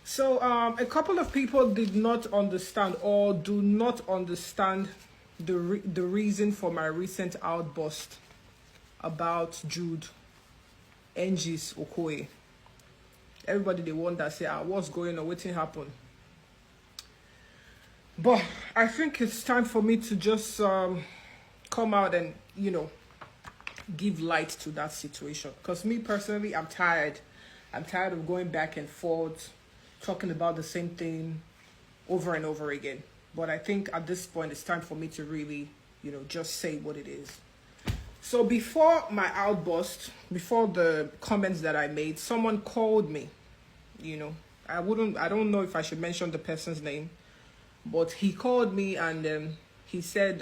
So a couple of people did not understand or do not understand the reason for my recent outburst about Jude, Angie's Okoye. Everybody they wonder, say, what's going on? What happened? But I think it's time for me to just come out and, give light to that situation. Because me personally, I'm tired. I'm tired of going back and forth, talking about the same thing over and over again. But I think at this point, it's time for me to really, just say what it is. So before my outburst, before the comments that I made, someone called me. I don't know if I should mention the person's name, but he called me and he said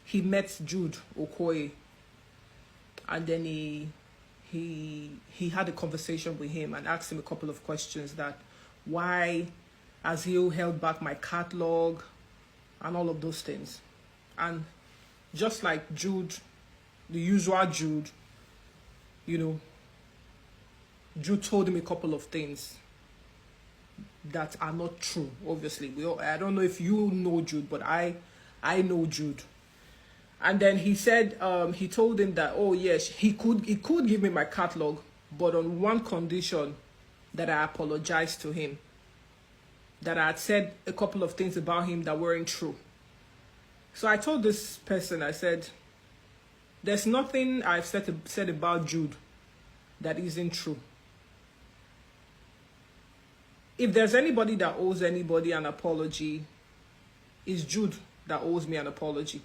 he met Jude Okoye, and then he had a conversation with him and asked him a couple of questions that why has he held back my catalog and all of those things. And just like Jude, the usual Jude, Jude told him a couple of things that are not true. Obviously, I don't know if you know Jude, but I know Jude. And then he said, he told him that, oh yes, he could give me my catalog, but on one condition, that I apologized to him, that I had said a couple of things about him that weren't true. So I told this person, I said, there's nothing I've said about Jude that isn't true. If there's anybody that owes anybody an apology, it's Jude that owes me an apology.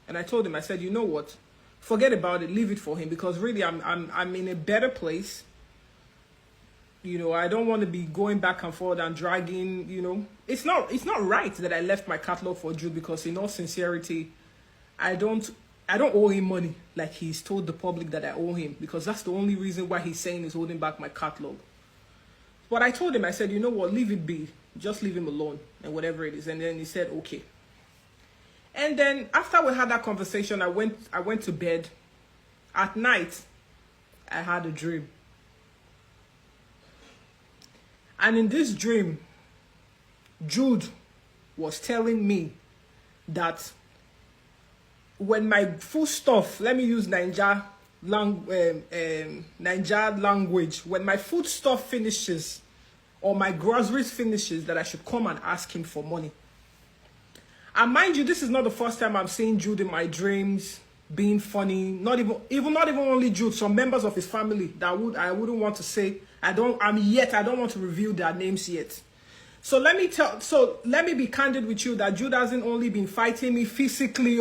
And I told him, I said, you know what? Forget about it. Leave it for him, because really I'm in a better place. I don't want to be going back and forth and dragging, It's not right that I left my catalog for Jude, because in all sincerity, I don't owe him money like he's told the public that I owe him, because that's the only reason why he's saying he's holding back my catalog. But I told him, I said, you know what, leave it be. Just leave him alone and whatever it is. And then he said, okay. And then after we had that conversation, I went to bed. At night, I had a dream. And in this dream, Jude was telling me that when my foodstuff, let me use Niger language, when my foodstuff finishes or my groceries finishes, that I should come and ask him for money. And mind you, this is not the first time I'm seeing Jude in my dreams being funny. Not even only Jude, some members of his family that I wouldn't want to say. I don't want to reveal their names yet. So let me be candid with you that Jude hasn't only been fighting me physically,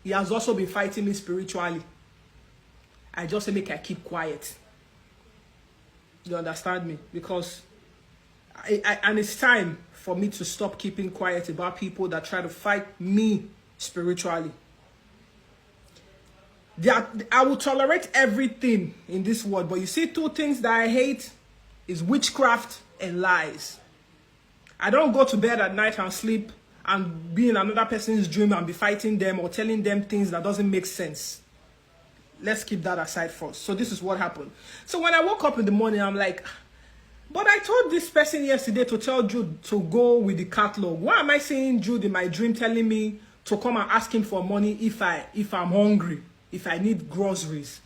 he has also been fighting me spiritually. I just say make I keep quiet. You understand me? Because and it's time for me to stop keeping quiet about people that try to fight me spiritually. I will tolerate everything in this world, but you see, two things that I hate is witchcraft and lies. I don't go to bed at night and sleep and be in another person's dream and be fighting them or telling them things that doesn't make sense. Let's keep that aside first. So this is what happened. So when I woke up in the morning, I'm like, but I told this person yesterday to tell Jude to go with the catalog. Why am I seeing Jude in my dream telling me to come and ask him for money if I'm hungry, if I need groceries?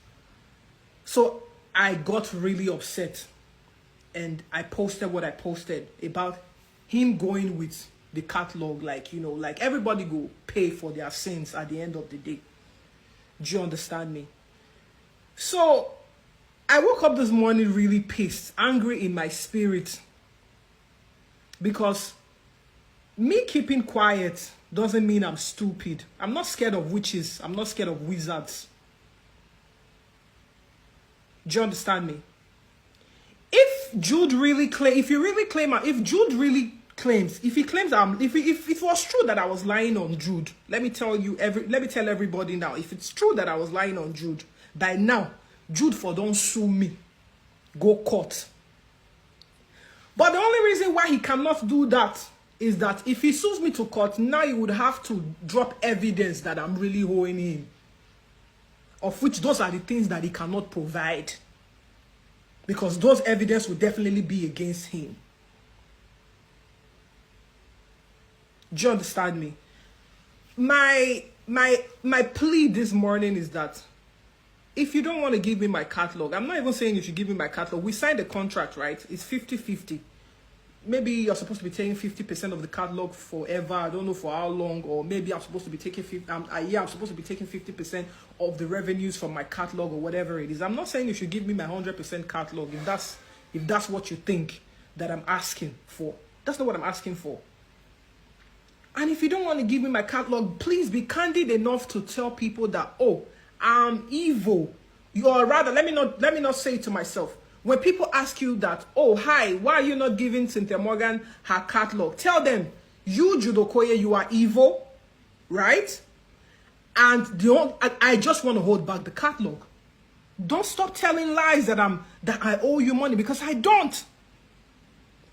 So I got really upset and I posted what I posted about him going with the catalog, like everybody go pay for their sins at the end of the day. Do you understand me? So I woke up this morning really pissed, angry in my spirit, because me keeping quiet doesn't mean I'm stupid. I'm not scared of witches. I'm not scared of wizards. Do you understand me? If Jude really if it was true that I was lying on Jude, let me tell everybody now, if it's true that I was lying on Jude, by now, Jude don't sue me, go court. But the only reason why he cannot do that is that if he sues me to court, now he would have to drop evidence that I'm really owing him, of which those are the things that he cannot provide. because those evidence will definitely be against him. Do you understand me? My plea this morning is that if you don't want to give me my catalog, I'm not even saying you should give me my catalog. We signed a contract, right? It's 50-50. Maybe you're supposed to be taking 50% of the catalog forever. I don't know for how long, or maybe I'm supposed to be taking I'm supposed to be taking 50% of the revenues from my catalog or whatever it is. I'm not saying you should give me my 100% catalog if that's what you think that I'm asking for. That's not what I'm asking for. And if you don't want to give me my catalog, please be candid enough to tell people that, oh, I'm evil. Or rather, let me not say it to myself. When people ask you that, oh, hi, why are you not giving Cynthia Morgan her catalog? Tell them, you, Jude Okoye, you are evil, right? And I just want to hold back the catalog. Don't stop telling lies that I owe you money, because I don't.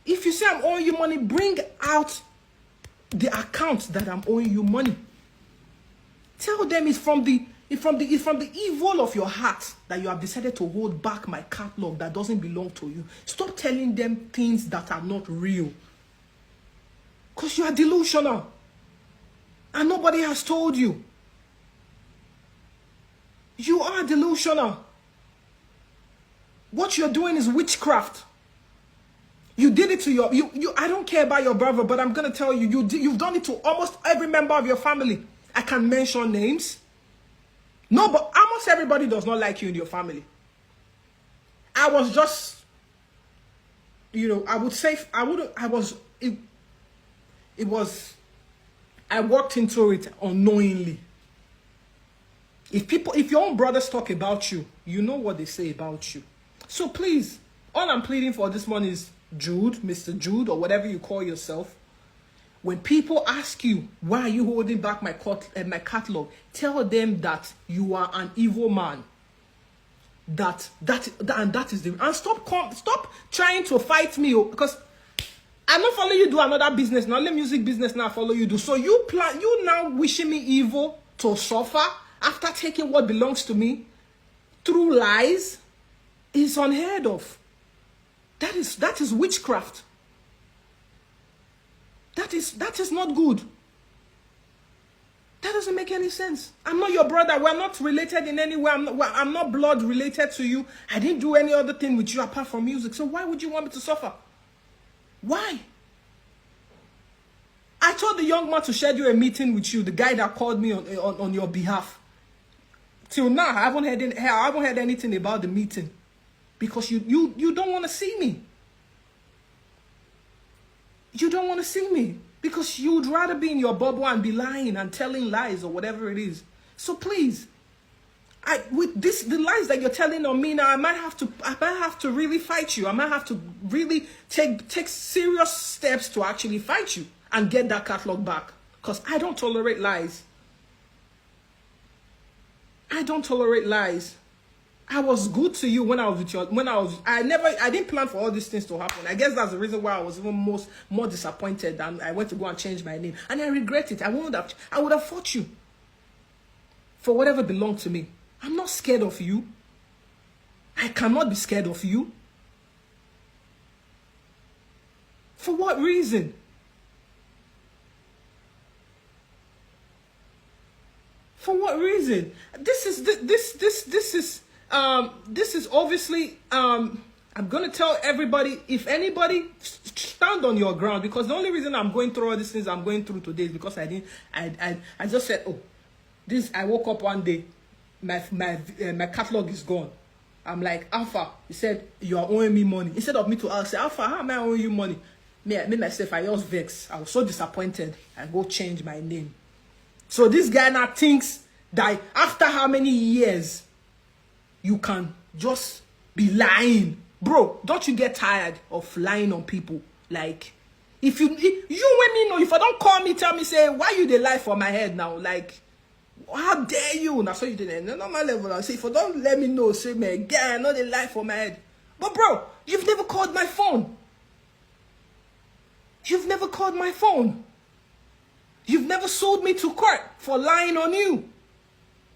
If you say I'm owing you money, bring out the account that I'm owing you money. Tell them it's from the evil of your heart that you have decided to hold back my catalog that doesn't belong to you. Stop telling them things that are not real. Because you are delusional. And nobody has told you. You are delusional. What you're doing is witchcraft. You did it to I don't care about your brother, but I'm going to tell you, you've done it to almost every member of your family. I can mention names. No, but almost everybody does not like you in your family. I was just, I would say, I walked into it unknowingly. If your own brothers talk about you, you know what they say about you. So please, all I'm pleading for this morning is Jude, Mr. Jude, or whatever you call yourself. When people ask you, why are you holding back my catalog? Tell them that you are an evil man. That is the... And stop trying to fight me, because I'm not following you do another business. Now, let music business now follow you do. So you now wishing me evil to suffer after taking what belongs to me through lies is unheard of. That is witchcraft. That is not good. That doesn't make any sense. I'm not your brother. We're not related in any way. I'm not blood related to you. I didn't do any other thing with you apart from music. So why would you want me to suffer? Why? I told the young man to schedule a meeting with you, the guy that called me on your behalf. Till now, I haven't heard anything about the meeting. Because you don't want to see me. You don't want to see me. Because you'd rather be in your bubble and be lying and telling lies or whatever it is. So please, the lies that you're telling on me now, I might have to really fight you. I might have to really take serious steps to actually fight you and get that catalog back. Because I don't tolerate lies. I don't tolerate lies. I was good to you when I was with you. I didn't plan for all these things to happen. I guess that's the reason why I was even more disappointed, and I went to go and change my name. And I regret it. I would have fought you for whatever belonged to me. I'm not scared of you. I cannot be scared of you. For what reason? For what reason? This is obviously, I'm going to tell everybody, if anybody, stand on your ground, because the only reason I'm going through all these things I'm going through today is because I just said, I woke up one day, my catalog is gone. I'm like, Alpha, he said, you are owing me money. Instead of me to ask, Alpha, how am I owing you money? Me myself, I just vexed. I was so disappointed. I go change my name. So this guy now thinks that after how many years, you can just be lying. Bro, don't you get tired of lying on people? Like, if you when me know, if I don't call me, tell me, say, why you dey lie for my head now? Like, how dare you? Now, so you didn't know my level. I say, if you don't let me know, say, me again, I know they lie for my head. But bro, you've never called my phone. You've never called my phone. You've never sold me to court for lying on you.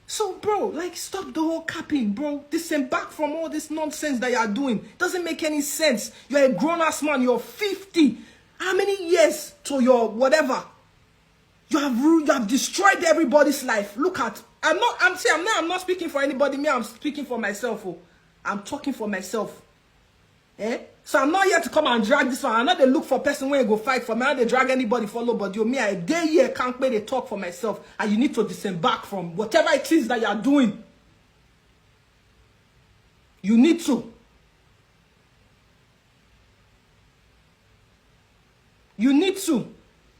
So, bro, like, stop the whole capping, bro. Disembark from all this nonsense that you are doing. Doesn't make any sense. You're a grown-ass man. You're 50. How many years to your whatever? You have destroyed everybody's life. Look at, I'm not speaking for anybody. Me, I'm speaking for myself. Oh. I'm talking for myself. Eh? So I'm not here to come and drag this one. I'm not the look for person when you go fight for me. I'm not the drag anybody follow, but you me, I day here can't pay the talk for myself. And you need to disembark from whatever it is that you are doing. You need to. You need to.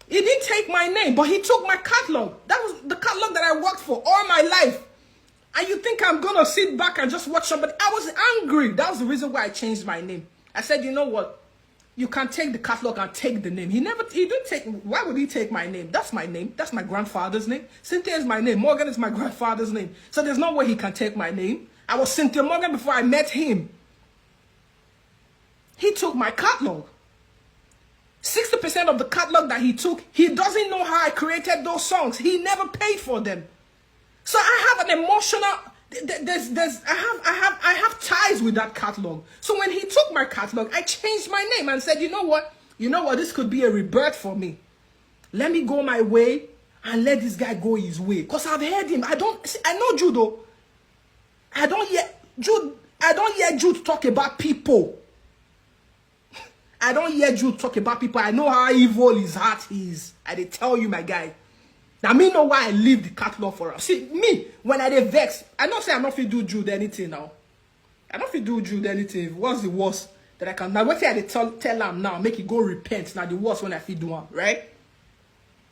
He didn't take my name, but he took my catalog. That was the catalog that I worked for all my life. And you think I'm going to sit back and just watch somebody? I was angry. That was the reason why I changed my name. I said, you know what? You can take the catalog and take the name. He didn't take, why would he take my name? That's my name. That's my grandfather's name. Cynthia is my name. Morgan is my grandfather's name. So there's no way he can take my name. I was Cynthia Morgan before I met him. He took my catalog. 60% of the catalog that he took, he doesn't know how I created those songs. He never paid for them. So I have an emotional, I have ties with that catalog. So when he took my catalog, I changed my name and said, you know what? This could be a rebirth for me. Let me go my way and let this guy go his way. Because I've heard him. I know Jude though. I don't hear Jude talk about people. I don't hear Jude talk about people. I know how evil his heart is. I did tell you, my guy. Now, me know why I leave the catalog for him. See, me, when I dey vex, I don't say I'm not fit do Jude anything now. I don't fit do Jude anything. What's the worst that I can? Now, what I dey tell him now, make it go repent. Now, the worst when I fit do him, right?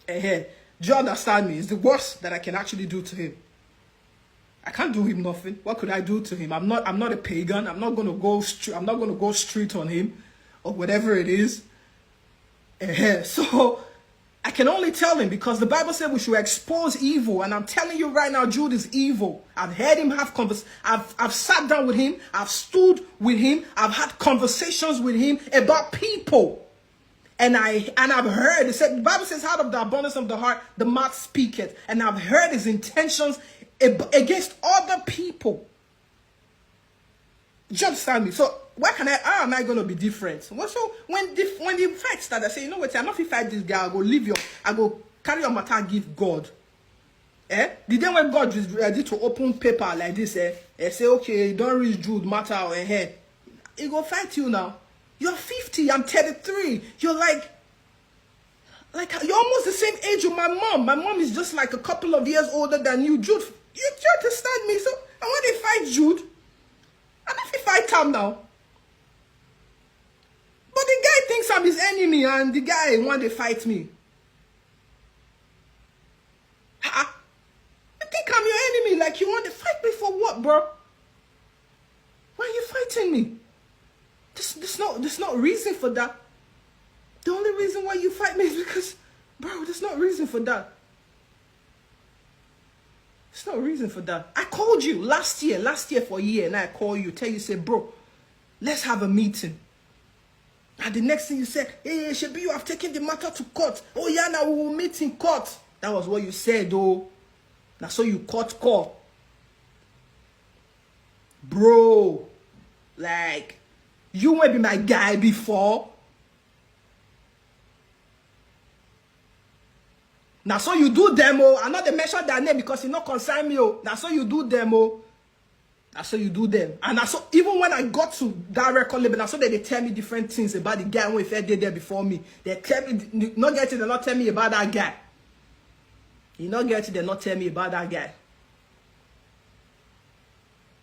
Do you understand me? It's the worst that I can actually do to him. I can't do him nothing. What could I do to him? I'm not a pagan. I'm not gonna go street on him or whatever it is. So I can only tell him because the Bible said we should expose evil, and I'm telling you right now, Jude is evil. I've heard him have I've sat down with him, I've stood with him, I've had conversations with him about people. And I've heard, it said, the Bible says, out of the abundance of the heart, the mouth speaketh. And I've heard his intentions against other people. Do you understand me? So how am I going to be different? So when the fight started, I say, you know what, I'm not going to fight this guy. I go carry your matter and give God. The day when God is ready to open paper like this, say, okay, don't reach Jude matter or ahead. He go fight you now. You're 50, I'm 33. You're like you're almost the same age with my mom. My mom is just like a couple of years older than you. Jude, you understand me? So I want to fight Jude. And if he fight him now. But the guy thinks I'm his enemy and the guy want to fight me. You think I'm your enemy? Like you want to fight me for what, bro? Why are you fighting me? There's no reason for that. The only reason why you fight me is because, bro, there's no reason for that. There's no reason for that. I called you last year for a year, and I call you, tell you, say, bro, let's have a meeting. And the next thing you said, hey, Shebi, you have taken the matter to court. Oh, yeah, now we will meet in court. That was what you said, though. Now, so you call. Bro, like, you won't be my guy before. Now, so you do demo. I'm not to mention their name because it not concern me. Now, so you do demo. Now, so you do them. And now, so even when I got to that record label, now so they tell me different things about the guy who if did there before me. They tell me, not get it, they not tell me about that guy. You not get it, they not tell me about that guy.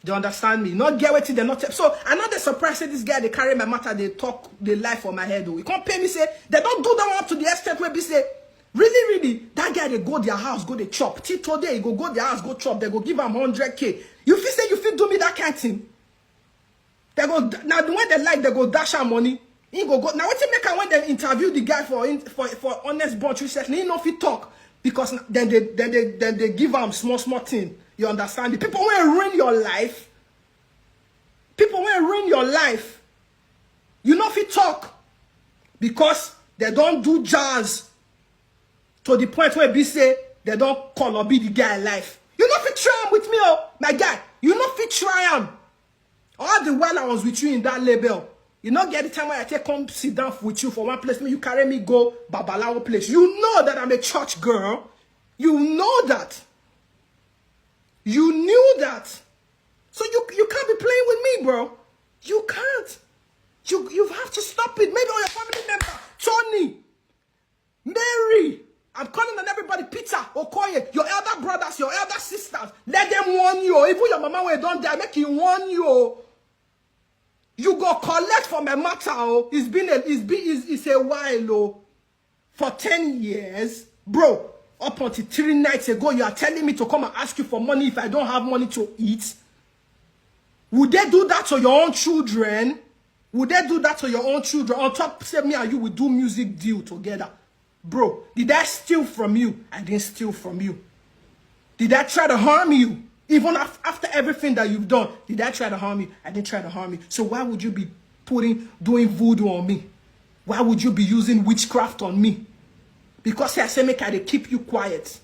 Do you understand me? Not get it, they not tell. So I'm not surprised that this guy, they carry my matter, they talk, they lie for my head. You can't pay me, say, they don't do that one up to the extent where they say, really, that guy, they go their house, go they chop. Till today, he go their house, go chop. They go give him 100K. You feel say you feel do me that kind of thing? They go, now when they like, they go dash our money. He go. Now what you make when they interview the guy for honest bunch recently, he know if he talk. Because then they give him small thing. You understand? The people will ruin your life. People will ruin your life. You know if he talk. Because they don't do jazz. To the point where they say they don't call or be the guy life. You not fit try am with me, oh, my guy. You not fit try am. All the while I was with you in that label, you not get the time when I take come sit down with you for one place, you carry me go Babalawo place. You know that I'm a church girl. You know that. You knew that. So you can't be playing with me, bro. You can't. You have to stop it. Maybe all your family member, Tony, Mary, I'm calling on everybody, Peter, Okonje, your elder brothers, your elder sisters. Let them warn you. Even your mama when you don't die, make you warn you. You go collect for my matter. Oh, it's a while. Oh, for 10 years, bro. Up until 3 nights ago, you are telling me to come and ask you for money if I don't have money to eat. Would they do that to your own children? Would they do that to your own children? On top, say me and you will do music deal together. Bro, did I steal from you? I didn't steal from you. Did I try to harm you? Even after everything that you've done, did I try to harm you? I didn't try to harm you. So why would you be doing voodoo on me? Why would you be using witchcraft on me? Because I say make I keep you quiet.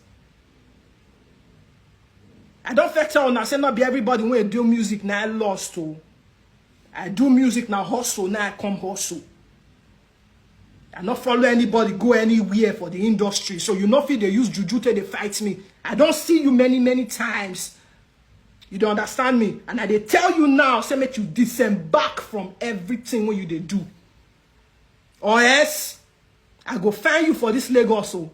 I don't fit tell now, say not be everybody when you do music now I lost to. I do music now hustle, now I come hustle. I not follow anybody go anywhere for the industry. So you know if they use juju to they fight me. I don't see you many times. You don't understand me. And I they tell you now, say make you disembark from everything when you they do. Or else, I go find you for this Lagos. So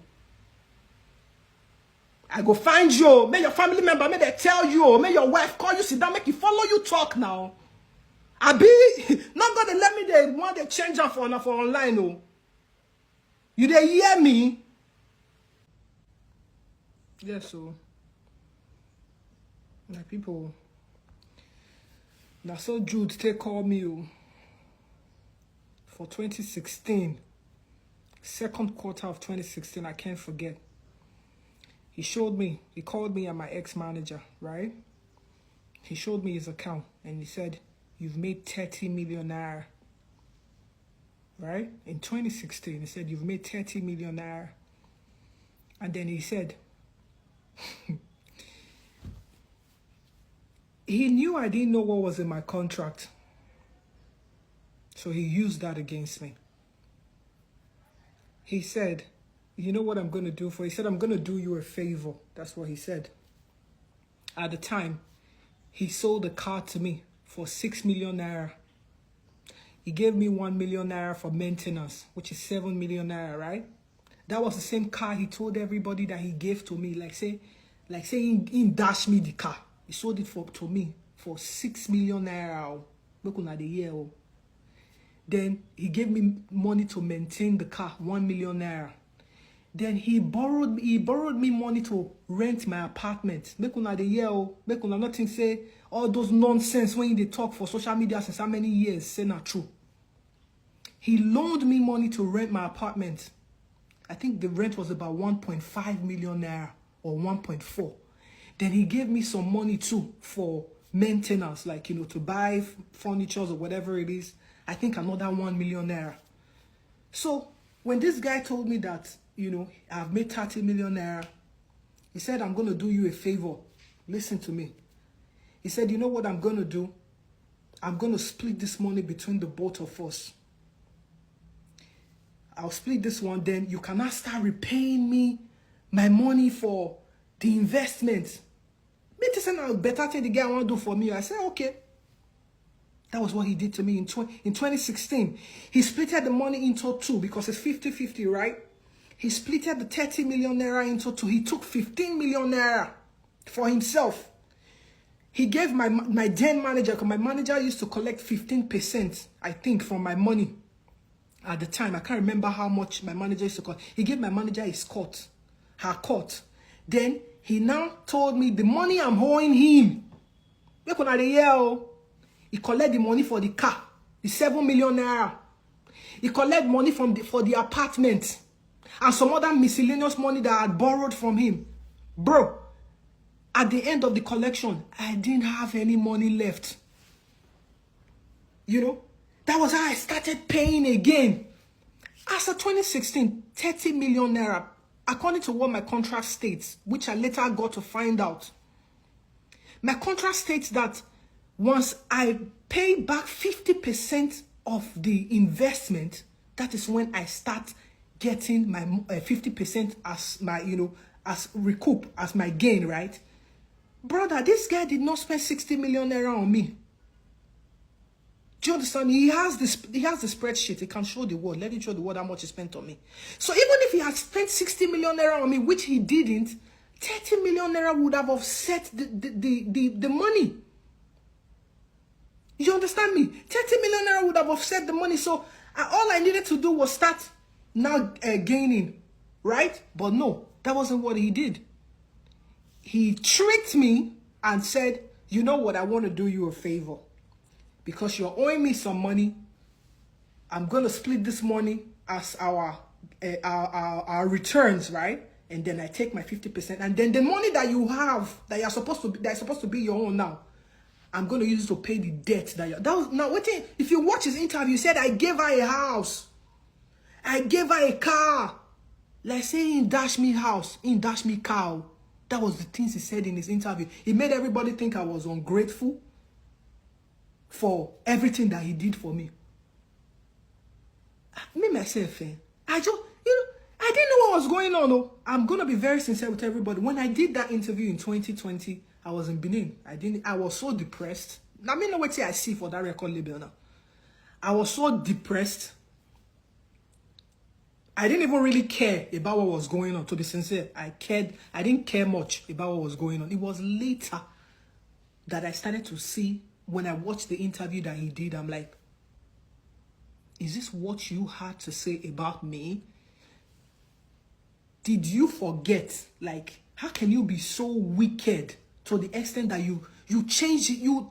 I go find you. May your family member, may they tell you. May your wife call you, sit down, make you follow you talk now. I be not gonna let me they want to change them for online. No. You they hear me? Yes, so like people. Now so Jude take call me for 2016. Second quarter of 2016, I can't forget. He called me and my ex-manager, right? He showed me his account and he said, you've made 30 million naira. Right? In 2016, he said, you've made 30 million naira. And then he said, he knew I didn't know what was in my contract. So he used that against me. He said, you know what I'm going to do for you? He said, I'm going to do you a favor. That's what he said. At the time, he sold a car to me for 6 million naira. He gave me 1 million naira for maintenance, which is 7 million naira, right? That was the same car he told everybody that he gave to me. Like say he dashed me the car. He sold it to me for 6 million naira. Look at the year. Then he gave me money to maintain the car, 1 million naira. Then he borrowed me money to rent my apartment. Make una the year, make una nothing say all those nonsense when they talk for social media since how many years, say not true. He loaned me money to rent my apartment. I think the rent was about 1.5 million naira or 1.4. Then he gave me some money too for maintenance, like, you know, to buy furniture or whatever it is. I think another 1 million naira. So when this guy told me that, you know, I've made 30 million naira, he said, I'm going to do you a favor. Listen to me. He said, you know what I'm going to do? I'm going to split this money between the both of us. I'll split this one, then you cannot start repaying me my money for the investment. Me to say now better thing the guy want to do for me. I said, okay. That was what he did to me in 2016. He splitted the money into two because it's 50-50, right? He splitted the 30 million naira into two. He took 15 million naira for himself. He gave my then manager, because my manager used to collect 15%, I think, from my money at the time. I can't remember how much my manager used to collect. He gave my manager his cut, her cut. Then he now told me the money I'm owing him. He collect the money for the car, the 7 million naira. He collect money for the apartment and some other miscellaneous money that I had borrowed from him. Bro, at the end of the collection, I didn't have any money left. You know, that was how I started paying again. After 2016, 30 million naira, according to what my contract states, which I later got to find out. My contract states that once I pay back 50% of the investment, that is when I start getting my 50% as my, as recoup, as my gain, right? Brother, this guy did not spend 60 million naira on me. Do you understand? He has the spreadsheet. He can show the world. Let him show the world how much he spent on me. So even if he had spent 60 million naira on me, which he didn't, 30 million naira would have offset the money. You understand me? 30 million naira would have offset the money. So all I needed to do was start now gaining, right? But no, that wasn't what he did. He tricked me and said, you know what, I want to do you a favor. Because you're owing me some money, I'm going to split this money as our returns, right? And then I take my 50%. And then the money that you have, that's supposed to be your own now, I'm going to use it to pay the debt that you... If you watch his interview, he said, I gave her a house. I gave her a car. Like say he dashed me house, he dashed me cow. That was the things he said in his interview. He made everybody think I was ungrateful for everything that he did for me. Me, myself, I didn't know what was going on. Oh. I'm going to be very sincere with everybody. When I did that interview in 2020, I was in Benin. I was so depressed. I mean, what I see for that record label now. I was so depressed. I didn't even really care about what was going on, to be sincere. I didn't care much about what was going on. It was later that I started to see, when I watched the interview that he did, I'm like, is this what you had to say about me? Did you forget? Like, how can you be so wicked to the extent that you change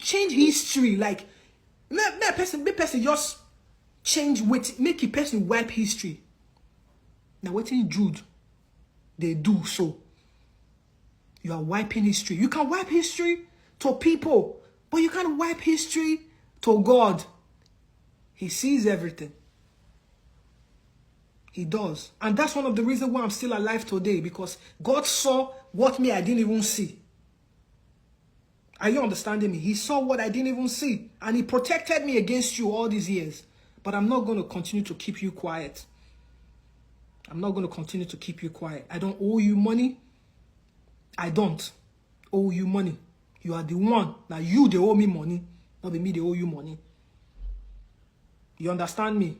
history? Like, me person just change with make a person wipe history. Now, what in Jude, they do so. You are wiping history. You can wipe history to people, but you can't wipe history to God. He sees everything. He does. And that's one of the reasons why I'm still alive today, because God saw what I didn't even see. Are you understanding me? He saw what I didn't even see. And he protected me against you all these years. But I'm not going to continue to keep you quiet. I'm not going to continue to keep you quiet. I don't owe you money. I don't owe you money. You are the one. Now you, they owe me money. Not be me, they owe you money. You understand me?